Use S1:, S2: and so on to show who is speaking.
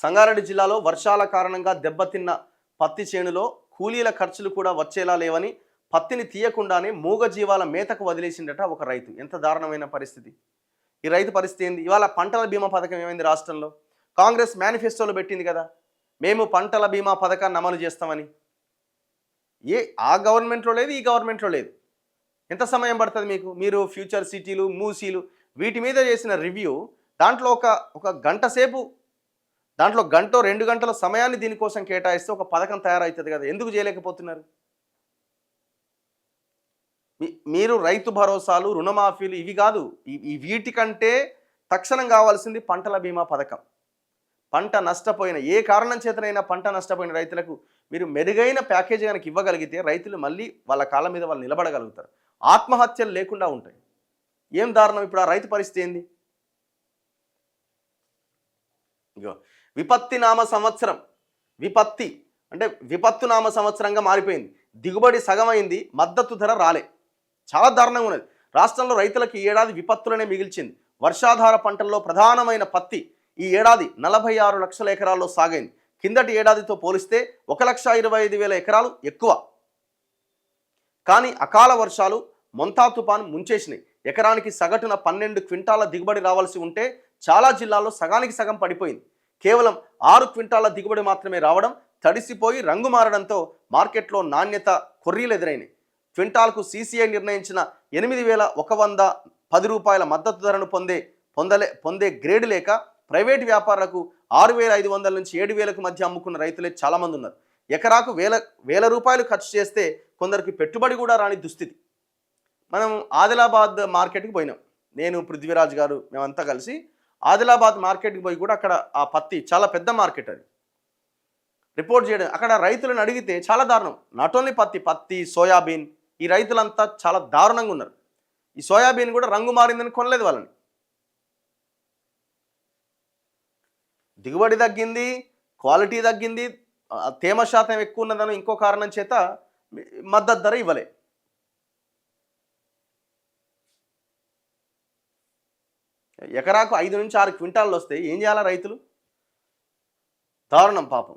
S1: సంగారెడ్డి జిల్లాలో వర్షాల కారణంగా దెబ్బతిన్న పత్తి చేనులో కూలీల ఖర్చులు కూడా వచ్చేలా లేవని పత్తిని తీయకుండానే మూగజీవాల మేతకు వదిలేసిందట ఒక రైతు. ఎంత దారుణమైన పరిస్థితి! ఈ రైతు పరిస్థితి ఏంది? ఇవాళ పంటల బీమా పథకం ఏమైంది రాష్ట్రంలో? కాంగ్రెస్ మేనిఫెస్టోలో పెట్టింది కదా, మేము పంటల బీమా పథకాన్ని అమలు చేస్తామని. ఆ గవర్నమెంట్లో లేదు, ఈ గవర్నమెంట్లో లేదు. ఎంత సమయం పడుతుంది మీకు? మీరు ఫ్యూచర్ సిటీలు, మూసీలు వీటి మీద చేసిన రివ్యూ, దాంట్లో ఒక గంట సేపు, దాంట్లో గంట 2 గంటల సమయాన్ని దీనికోసం కేటాయిస్తే ఒక పథకం తయారవుతుంది కదా, ఎందుకు చేయలేకపోతున్నారు? మీరు రైతు భరోసాలు, రుణమాఫీలు ఇవి కాదు, వీటికంటే తక్షణం కావాల్సింది పంటల బీమా పథకం. పంట నష్టపోయిన, ఏ కారణం చేతనైనా పంట నష్టపోయిన రైతులకు మీరు మెరుగైన ప్యాకేజీ కనుక ఇవ్వగలిగితే రైతులు మళ్ళీ వాళ్ళ కాళ్ళ మీద వాళ్ళు నిలబడగలుగుతారు, ఆత్మహత్యలు లేకుండా ఉంటాయి. ఏం దారుణం! ఇప్పుడు ఆ రైతు పరిస్థితి ఏంది? ఇగో విపత్తి నామ సంవత్సరం, విపత్తి అంటే విపత్తు నామ సంవత్సరంగా మారిపోయింది. దిగుబడి సగమైంది, మద్దతు ధర రాలే. చాలా దారుణంగా ఉన్నది. రాష్ట్రంలో రైతులకు ఈ ఏడాది విపత్తులనే మిగిల్చింది. వర్షాధార పంటల్లో ప్రధానమైన పత్తి ఈ ఏడాది 46 లక్షల ఎకరాల్లో సాగైంది. కిందటి ఏడాదితో పోలిస్తే 1,25,000 ఎకరాలు ఎక్కువ. కానీ అకాల వర్షాలు, మొంతా తుపాను ముంచేసినాయి. ఎకరానికి సగటున 12 క్వింటాల దిగుబడి రావాల్సి ఉంటే చాలా జిల్లాల్లో సగానికి సగం పడిపోయింది. కేవలం 6 క్వింటాల దిగుబడి మాత్రమే రావడం, తడిసిపోయి రంగు మారడంతో మార్కెట్లో నాణ్యత కొర్రీలు ఎదురైనాయి. క్వింటాల్కు సీసీఐ నిర్ణయించిన 8,110 రూపాయల మద్దతు ధరను పొందే గ్రేడ్ లేక ప్రైవేటు వ్యాపారులకు 6,500 నుంచి 7,000కు మధ్య అమ్ముకున్న రైతులే చాలామంది ఉన్నారు. ఎకరాకు వేల రూపాయలు ఖర్చు చేస్తే కొందరికి పెట్టుబడి కూడా రాని దుస్థితి. మనం ఆదిలాబాద్ మార్కెట్కి పోయినాం, నేను, పృథ్వీరాజ్ గారు, మేమంతా కలిసి ఆదిలాబాద్ మార్కెట్కి పోయి కూడా అక్కడ ఆ పత్తి చాలా పెద్ద మార్కెట్, అది రిపోర్ట్ చేయడం. అక్కడ రైతులను అడిగితే చాలా దారుణం. నాట్ ఓన్లీ పత్తి, సోయాబీన్, ఈ రైతులంతా చాలా దారుణంగా ఉన్నారు. ఈ సోయాబీన్ కూడా రంగు మారిందని కొనలేదు వాళ్ళని. దిగుబడి తగ్గింది, క్వాలిటీ తగ్గింది, తేమ శాతం ఎక్కువ ఉన్నదని ఇంకో కారణం చేత మద్దతు ధర ఇవ్వలే. ఎకరాకు 5 నుంచి 6 క్వింటాలు వస్తాయి, ఏం చేయాలా రైతులు? దారుణం పాపం.